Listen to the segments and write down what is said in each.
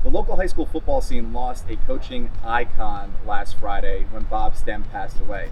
The local high school football scene lost a coaching icon last Friday when Bob Stem passed away.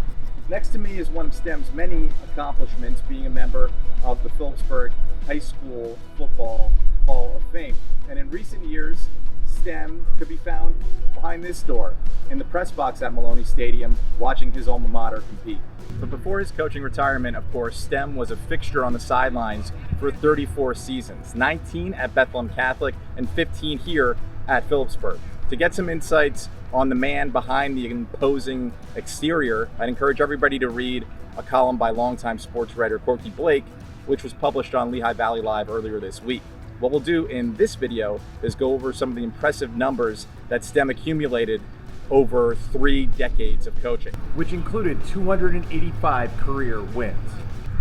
Next to me is one of Stem's many accomplishments, being a member of the Phillipsburg High School Football Hall of Fame. And in recent years, Stem could be found behind this door in the press box at Maloney Stadium watching his alma mater compete. But before his coaching retirement, of course, Stem was a fixture on the sidelines for 34 seasons, 19 at Bethlehem Catholic and 15 here at Phillipsburg. To get some insights on the man behind the imposing exterior, I'd encourage everybody to read a column by longtime sports writer Corky Blake, which was published on Lehigh Valley Live earlier this week. What we'll do in this video is go over some of the impressive numbers that Stem accumulated over 3 decades of coaching, which included 285 career wins.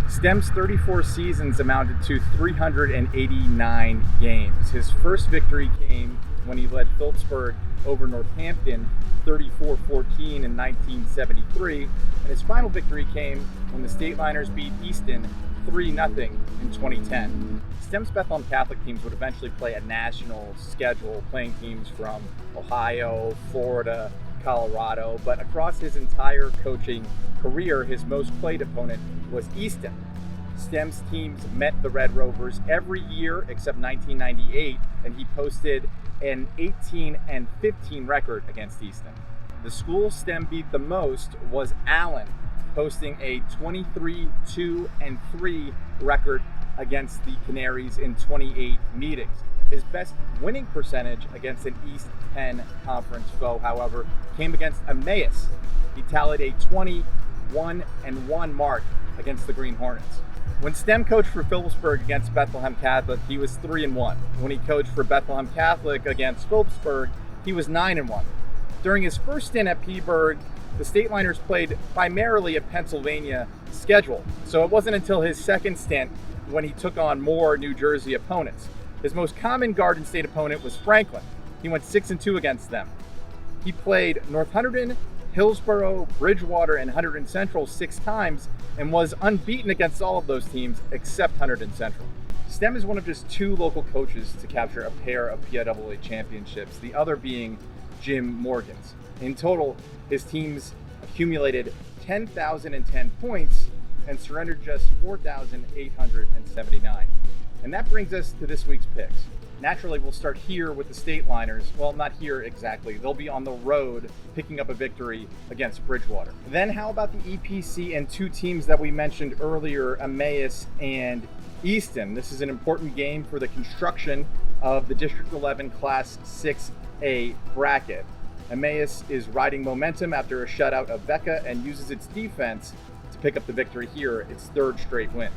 Stem's 34 seasons amounted to 389 games. His first victory came when he led Phillipsburg over Northampton 34-14 in 1973, and his final victory came when the Stateliners beat Easton 3-0 in 2010. Stem's Bethlehem Catholic teams would eventually play a national schedule, playing teams from Ohio, Florida, Colorado, but across his entire coaching career, his most played opponent was Easton. Stem's teams met the Red Rovers every year except 1998, and he posted an 18-15 record against Easton. The school Stem beat the most was Allen, posting a 23-2-3 record against the Canaries in 28 meetings. His best winning percentage against an East Penn Conference foe, however, came against Emmaus. He tallied a 21-1 mark against the Green Hornets. When Stem coached for Phillipsburg against Bethlehem Catholic, he was 3-1. When he coached for Bethlehem Catholic against Phillipsburg, he was 9-1. During his first stint at Petersburg, the Stateliners played primarily a Pennsylvania schedule, so it wasn't until his second stint when he took on more New Jersey opponents. His most common Garden State opponent was Franklin. He went 6-2 against them. He played North Hunterdon, Hillsborough, Bridgewater, and Hunterdon Central 6 times and was unbeaten against all of those teams except Hunterdon Central. Stem is one of just 2 local coaches to capture a pair of PIAA championships, the other being Jim Morgan's. In total, his teams accumulated 10,010 points and surrendered just 4,879. And that brings us to this week's picks. Naturally, we'll start here with the Stateliners. Well, not here exactly. They'll be on the road picking up a victory against Bridgewater. Then how about the EPC and 2 teams that we mentioned earlier, Emmaus and Easton? This is an important game for the construction of the District 11 Class 6A bracket. Emmaus is riding momentum after a shutout of Becca and uses its defense to pick up the victory here, its 3rd straight win.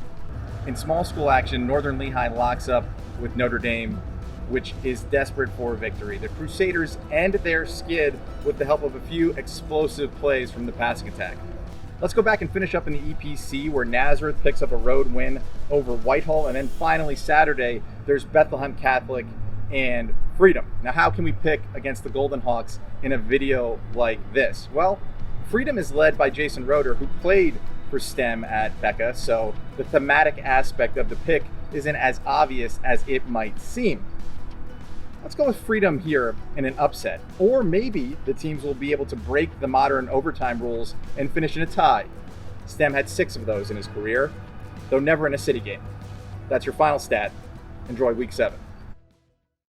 In small school action, Northern Lehigh locks up with Notre Dame, which is desperate for a victory. The Crusaders end their skid with the help of a few explosive plays from the passing attack. Let's go back and finish up in the EPC, where Nazareth picks up a road win over Whitehall, and then finally Saturday, there's Bethlehem Catholic and Freedom. Now, how can we pick against the Golden Hawks in a video like this? Well, Freedom is led by Jason Roeder, who played for Stem at Becca, so the thematic aspect of the pick isn't as obvious as it might seem. Let's go with Freedom here in an upset. Or maybe the teams will be able to break the modern overtime rules and finish in a tie. Stem had 6 of those in his career, though never in a city game. That's your final stat. Enjoy week 7.